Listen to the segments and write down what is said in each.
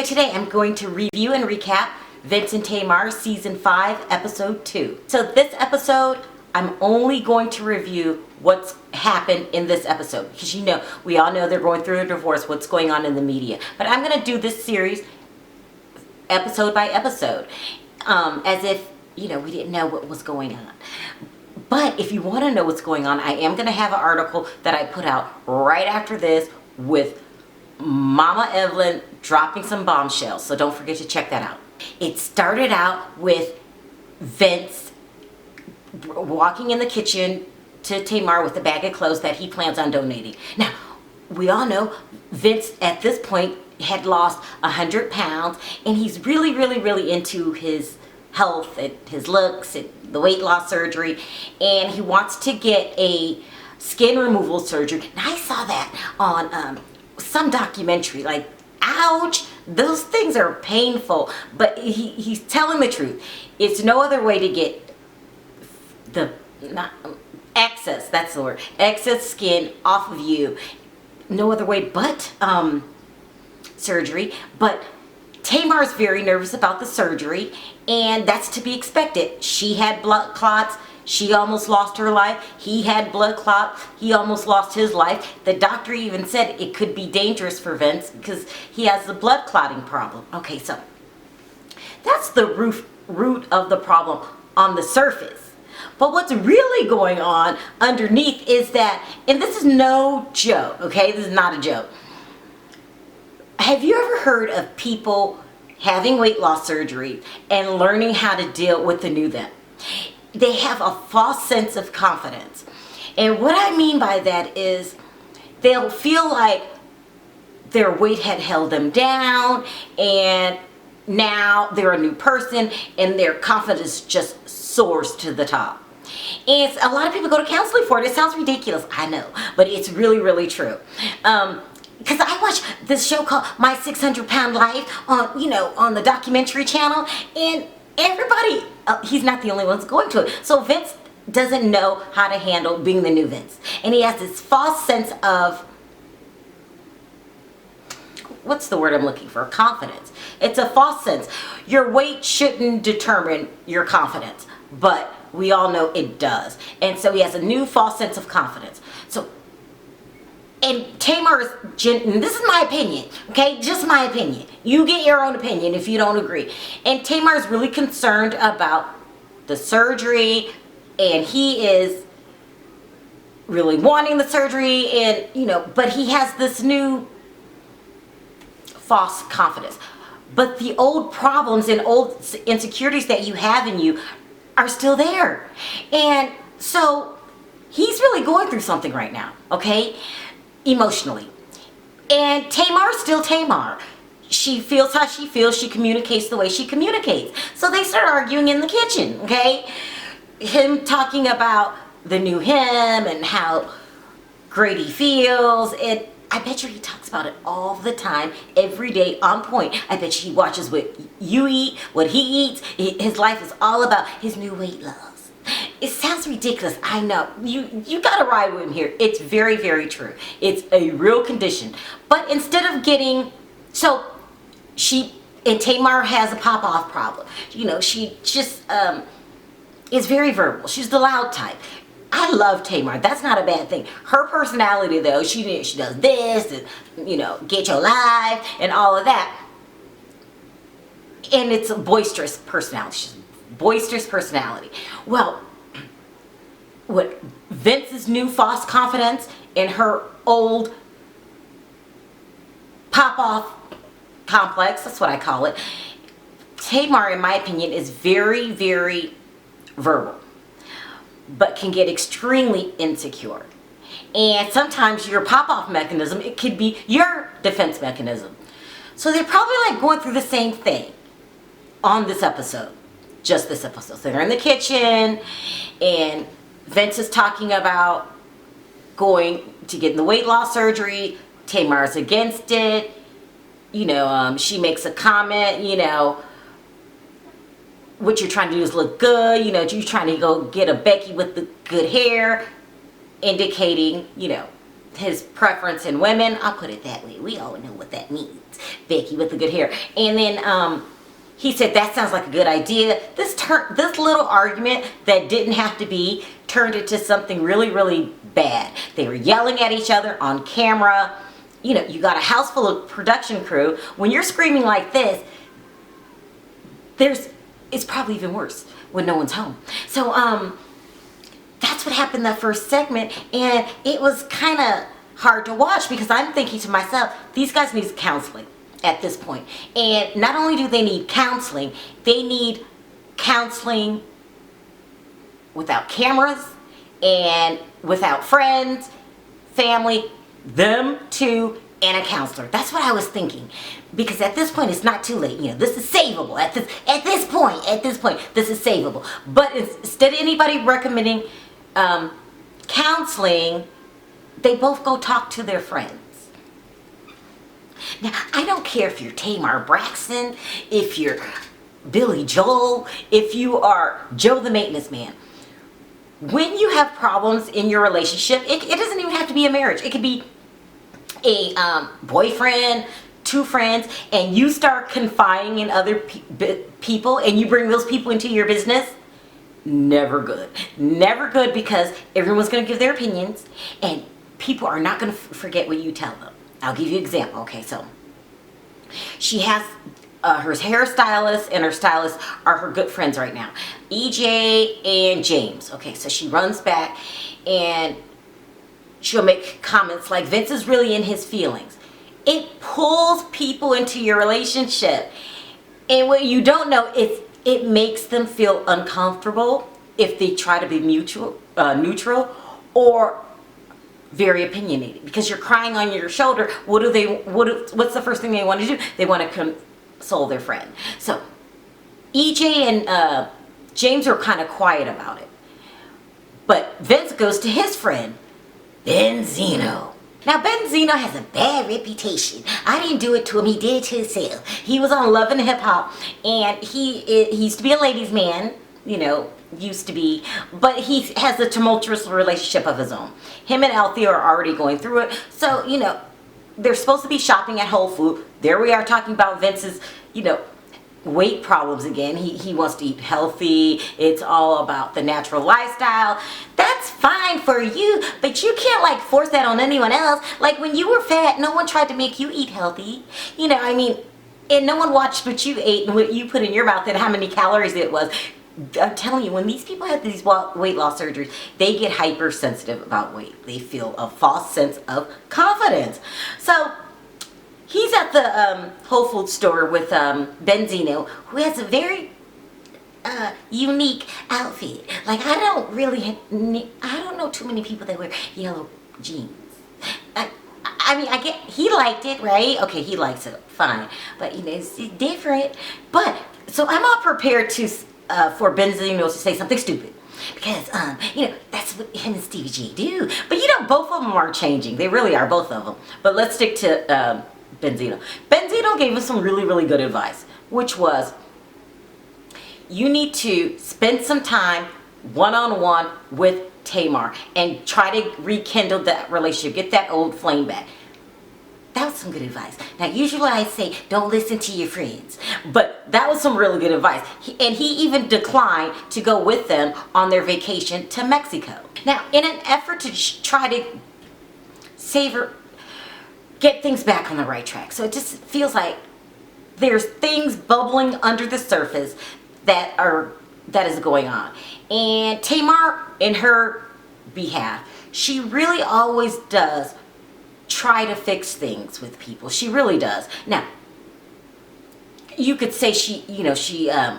So today I'm going to review and recap Vince and Tamar Season 5, Episode 2. So this episode, I'm only going to review what's happened in this episode. Because we all know they're going through a divorce, what's going on in the media. But I'm going to do this series episode by episode. As if, we didn't know what was going on. But if you want to know what's going on, I am going to have an article that I put out right after this with Mama Evelyn dropping some bombshells. So don't forget to check that out. It started out with Vince walking in the kitchen to Tamar with a bag of clothes that he plans on donating. Now, we all know Vince at this point had lost 100 pounds and he's really, really, really into his health and his looks and the weight loss surgery, and he wants to get a skin removal surgery. And I saw that on some documentary, like, ouch, those things are painful, but he's telling the truth. It's no other way to get excess, that's the word, excess skin off of you. No other way but surgery. But Tamar's very nervous about the surgery, and that's to be expected. She had blood clots. She almost lost her life. He had blood clot. He almost lost his life. The doctor even said it could be dangerous for Vince because he has the blood clotting problem. Okay, so that's the root of the problem on the surface. But what's really going on underneath is that, and this is no joke, okay? This is not a joke. Have you ever heard of people having weight loss surgery and learning how to deal with the new them? They have a false sense of confidence. And what I mean by that is they'll feel like their weight had held them down and now they're a new person and their confidence just soars to the top. And a lot of people go to counseling for it. It sounds ridiculous, I know, but it's really, really true. Because I watch this show called My 600-Pound Life on the documentary channel, and everybody, he's not the only one that's going to it. So Vince doesn't know how to handle being the new Vince. And he has this false sense of, what's the word I'm looking for? Confidence. It's a false sense. Your weight shouldn't determine your confidence, but we all know it does. And so he has a new false sense of confidence. And Tamar is, and this is my opinion, okay? Just my opinion. You get your own opinion if you don't agree. And Tamar is really concerned about the surgery, and he is really wanting the surgery, and, but he has this new false confidence. But the old problems and old insecurities that you have in you are still there. And so he's really going through something right now, okay? Emotionally. And Tamar's still Tamar. She feels how she feels. She communicates the way she communicates. So they start arguing in the kitchen, okay? Him talking about the new him and how great he feels. And I bet you he talks about it all the time, every day, on point. I bet you he watches what you eat, what he eats. His life is all about his new weight loss. It sounds ridiculous, I know. You gotta ride with him here. It's very, very true. It's a real condition. But instead of getting, Tamar has a pop-off problem. She just is very verbal. She's the loud type. I love Tamar. That's not a bad thing. Her personality, though, she does this and, get your life and all of that. And it's a boisterous personality. She's a boisterous personality. Well, what Vince's new false confidence and her old pop-off complex, that's what I call it. Tamar, in my opinion, is very, very verbal, but can get extremely insecure. And sometimes your pop-off mechanism, it could be your defense mechanism. So they're probably like going through the same thing on this episode, just this episode. So they're in the kitchen and Vince is talking about going to get the weight loss surgery. Tamar's against it. She makes a comment, what you're trying to do is look good. You're trying to go get a Becky with the good hair, indicating, his preference in women. I'll put it that way. We all know what that means. Becky with the good hair. And then he said, that sounds like a good idea. This little argument that didn't have to be turned into something really, really bad. They were yelling at each other on camera. You know, you got a house full of production crew. When you're screaming like this, it's probably even worse when no one's home. So that's what happened that first segment, and it was kind of hard to watch because I'm thinking to myself, these guys need counseling at this point. And not only do they need counseling, they need counseling without cameras and without friends, family, them two, and a counselor. That's what I was thinking. Because at this point, it's not too late. You know, this is savable. At this point, this is savable. But instead of anybody recommending counseling, they both go talk to their friends. Now, I don't care if you're Tamar Braxton, if you're Billy Joel, if you are Joe the maintenance man. When you have problems in your relationship, it doesn't even have to be a marriage. It could be a boyfriend, two friends, and you start confiding in other people and you bring those people into your business. Never good. Never good, because everyone's going to give their opinions and people are not going to forget what you tell them. I'll give you an example. Okay, so she has her hairstylist and her stylist are her good friends right now, EJ and James. Okay, so she runs back and she'll make comments like, Vince is really in his feelings. It pulls people into your relationship, and what you don't know is it makes them feel uncomfortable if they try to be neutral or very opinionated, because you're crying on your shoulder. What's the first thing they want to do? They want to console their friend. So EJ and James are kind of quiet about it, but Vince goes to his friend Benzino. Now, Benzino has a bad reputation. I didn't do it to him. He did it to himself. He was on Love and Hip Hop, and he used to be a ladies' man, you know, used to be, but he has a tumultuous relationship of his own. Him and Althea are already going through it. So, you know, they're supposed to be shopping at Whole Foods. There we are talking about Vince's, you know, weight problems again. He wants to eat healthy. It's all about the natural lifestyle. That's fine for you, but you can't like force that on anyone else. Like when you were fat, no one tried to make you eat healthy. You know, I mean, and no one watched what you ate and what you put in your mouth and how many calories it was. I'm telling you, when these people have these weight loss surgeries, they get hypersensitive about weight. They feel a false sense of confidence. So he's at the Whole Foods store with Benzino, who has a very unique outfit. Like, I don't know too many people that wear yellow jeans. I mean, I get, he liked it, right? Okay, he likes it, fine. But, you know, it's different. But, so I'm all prepared to, for Benzino to say something stupid. Because, you know, that's what him and Stevie J do. But, you know, both of them are changing. They really are, both of them. But let's stick to Benzino. Benzino gave us some really, really good advice, which was, you need to spend some time one-on-one with Tamar and try to rekindle that relationship, get that old flame back. That was some good advice. Now, usually I say, don't listen to your friends. But that was some really good advice. And he even declined to go with them on their vacation to Mexico. Now, in an effort to try to get things back on the right track. So it just feels like there's things bubbling under the surface that is going on. And Tamar, in her behalf, she really always does try to fix things with people. She really does. Now, you could say she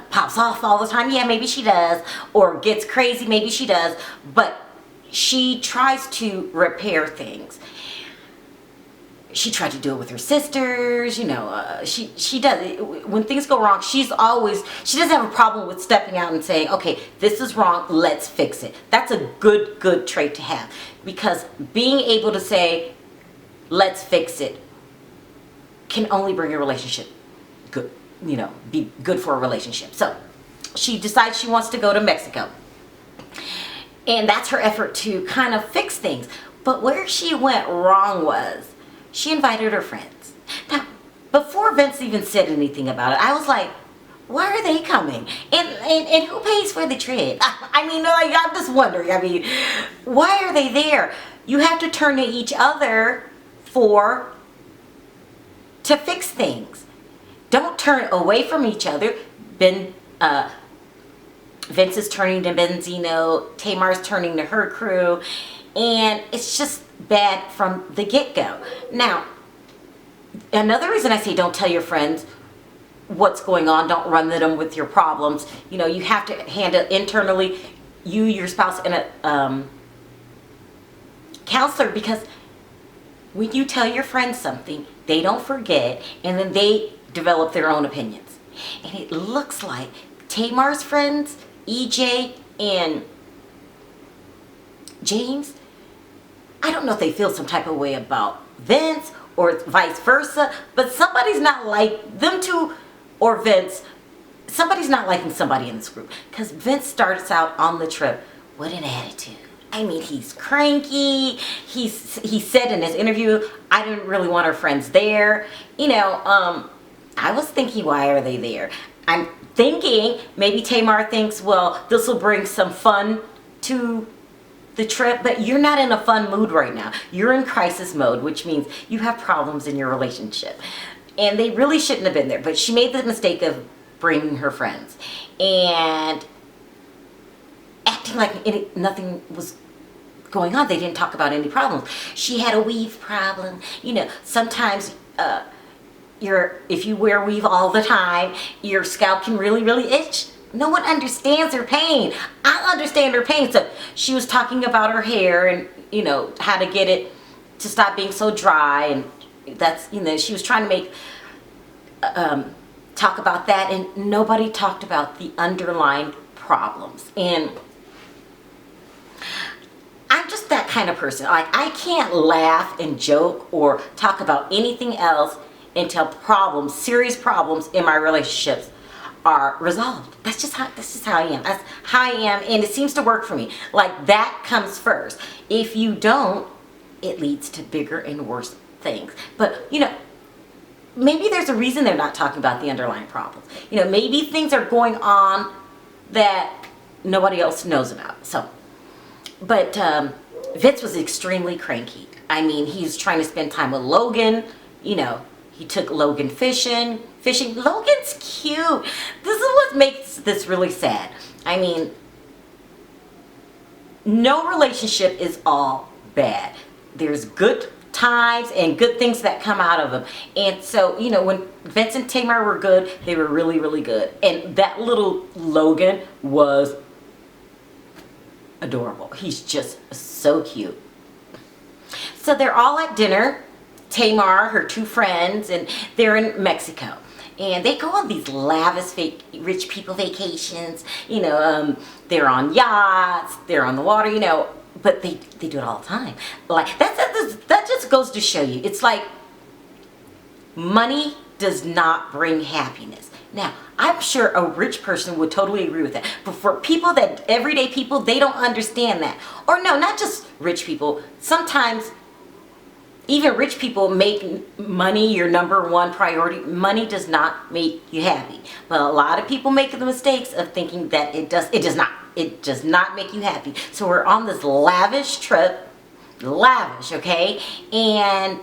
pops off all the time. Yeah, maybe she does. Or gets crazy. Maybe she does. But she tries to repair things. She tried to do it with her sisters, you know, she does. When things go wrong, she doesn't have a problem with stepping out and saying, okay, this is wrong, let's fix it. That's a good trait to have. Because being able to say, let's fix it, can only bring a relationship good, you know, be good for a relationship. So she decides she wants to go to Mexico. And that's her effort to kind of fix things. But where she went wrong was she invited her friends. Now, before Vince even said anything about it, I was like, why are they coming? And who pays for the trip? I mean, like, I'm just wondering. I mean, why are they there? You have to turn to each other to fix things. Don't turn away from each other. Vince is turning to Benzino, Tamar's turning to her crew, and it's just bad from the get-go. Now, another reason I say don't tell your friends what's going on, don't run to them with your problems. You know, you have to handle internally, you, your spouse, and a counselor, because when you tell your friends something, they don't forget, and then they develop their own opinions. And it looks like Tamar's friends, EJ and James, I don't know if they feel some type of way about Vince or vice versa, but somebody's not like them two or Vince. Somebody's not liking somebody in this group, because Vince starts out on the trip with an attitude. I mean, he's cranky. He said in his interview, I didn't really want our friends there. You know, I was thinking, why are they there? I'm thinking maybe Tamar thinks, well, this will bring some fun to the trip, but you're not in a fun mood right now. You're in crisis mode, which means you have problems in your relationship. And they really shouldn't have been there, but she made the mistake of bringing her friends and acting like nothing was going on. They didn't talk about any problems. She had a weave problem. You know, sometimes if you wear weave all the time, your scalp can really, really itch. No one understands her pain. I understand her pain. So she was talking about her hair and, you know, how to get it to stop being so dry. And that's, you know, she was trying to talk about that, and nobody talked about the underlying problems. And I'm just that kind of person. Like, I can't laugh and joke or talk about anything else until serious problems in my relationships are resolved. This is how I am. That's how I am, and it seems to work for me. Like, that comes first. If you don't, it leads to bigger and worse things. But, you know, maybe there's a reason they're not talking about the underlying problems. You know, maybe things are going on that nobody else knows about. So, but Vince was extremely cranky. I mean, he was trying to spend time with Logan. You know, he took Logan fishing. Logan's cute. This is what makes this really sad. I mean, no relationship is all bad. There's good times and good things that come out of them. And so, you know, when Vince and Tamar were good, they were really, really good. And that little Logan was adorable. He's just so cute. So they're all at dinner. Tamar, her two friends, and they're in Mexico. And they go on these lavish rich people vacations. You know, they're on yachts, they're on the water, you know, but they do it all the time. Like, that just goes to show you. It's like money does not bring happiness. Now, I'm sure a rich person would totally agree with that. But for people everyday people, they don't understand that. Or no, not just rich people. Sometimes even rich people make money your number one priority. Money does not make you happy. But a lot of people make the mistakes of thinking that it does not make you happy. So we're on this lavish trip, okay? And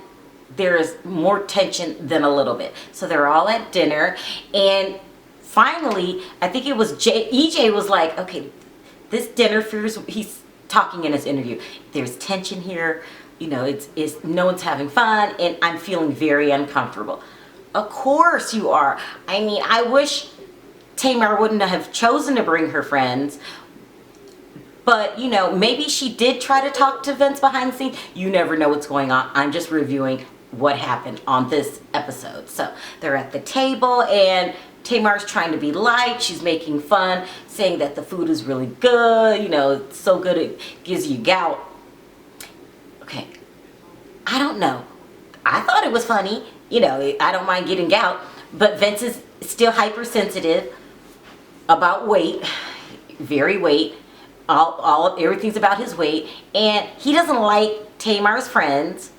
there's more tension than a little bit. So they're all at dinner, and finally, I think it was EJ was like, okay, this dinner feels, he's talking in his interview, there's tension here, you know, it's no one's having fun, and I'm feeling very uncomfortable. Of course you are. I mean, I wish Tamar wouldn't have chosen to bring her friends, but, you know, maybe she did try to talk to Vince behind the scenes. You never know what's going on. I'm just reviewing what happened on this episode. So they're at the table, and Tamar's trying to be light. She's making fun, saying that the food is really good. You know, it's so good it gives you gout. Okay, I don't know. I thought it was funny. You know, I don't mind getting gout, but Vince is still hypersensitive about weight, very weight. Everything's about his weight, and he doesn't like Tamar's friends,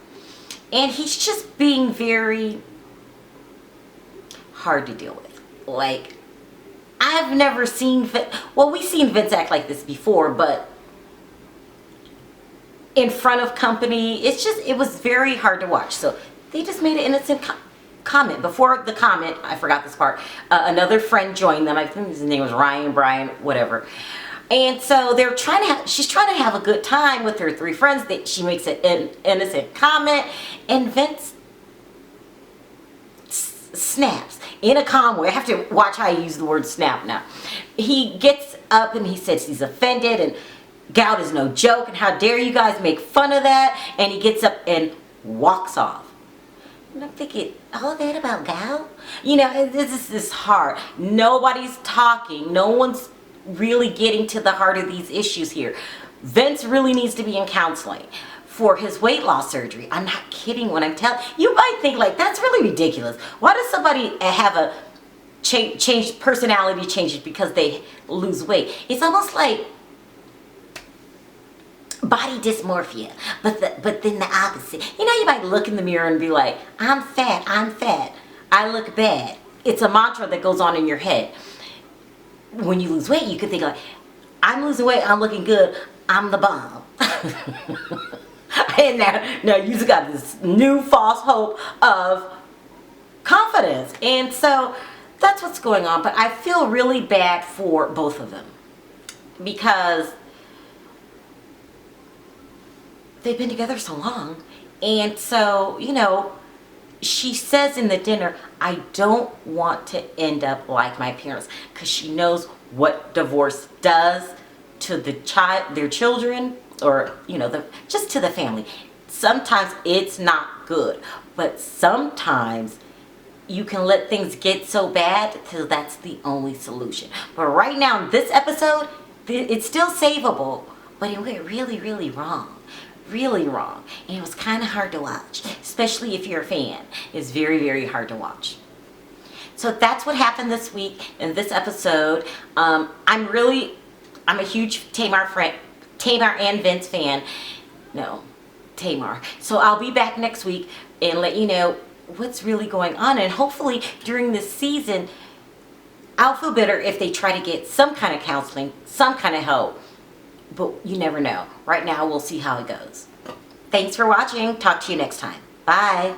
and he's just being very hard to deal with. Like, I've never seen well, we've seen Vince act like this before, but in front of company, it was very hard to watch. So they just made an innocent comment. Before the comment, I forgot this part, another friend joined them. I think his name was Ryan, Brian, whatever. And so she's trying to have a good time with her three friends. She makes an innocent comment, and Vince snaps in a calm way. I have to watch how I use the word snap now. He gets up and he says he's offended and gout is no joke and how dare you guys make fun of that, and he gets up and walks off. And I'm thinking, all that about gout? You know, this is hard. Nobody's talking. No one's really getting to the heart of these issues here. Vince really needs to be in counseling for his weight loss surgery. I'm not kidding when I'm telling you. Might think like, that's really ridiculous. Why does somebody have a change personality changes because they lose weight? It's almost like body dysmorphia, but then the opposite. You know, you might look in the mirror and be like, I'm fat, I look bad. It's a mantra that goes on in your head. When you lose weight, you could think like, I'm losing weight, I'm looking good, I'm the bomb. And now you just got this new false hope of confidence. And so that's what's going on. But I feel really bad for both of them because they've been together so long. And so, you know, she says in the dinner, I don't want to end up like my parents, because she knows what divorce does to their children, or, you know, just to the family. Sometimes it's not good, but sometimes you can let things get so bad till that's the only solution. But right now in this episode, it's still savable, but it went really, really wrong. Really wrong. And it was kind of hard to watch, especially if you're a fan. It's very, very hard to watch. So that's what happened this week in this episode. I'm a huge Tamar and Vince fan. No, Tamar. So I'll be back next week and let you know what's really going on. And hopefully during this season, I'll feel better if they try to get some kind of counseling, some kind of help. But you never know. Right now, we'll see how it goes. Thanks for watching. Talk to you next time. Bye.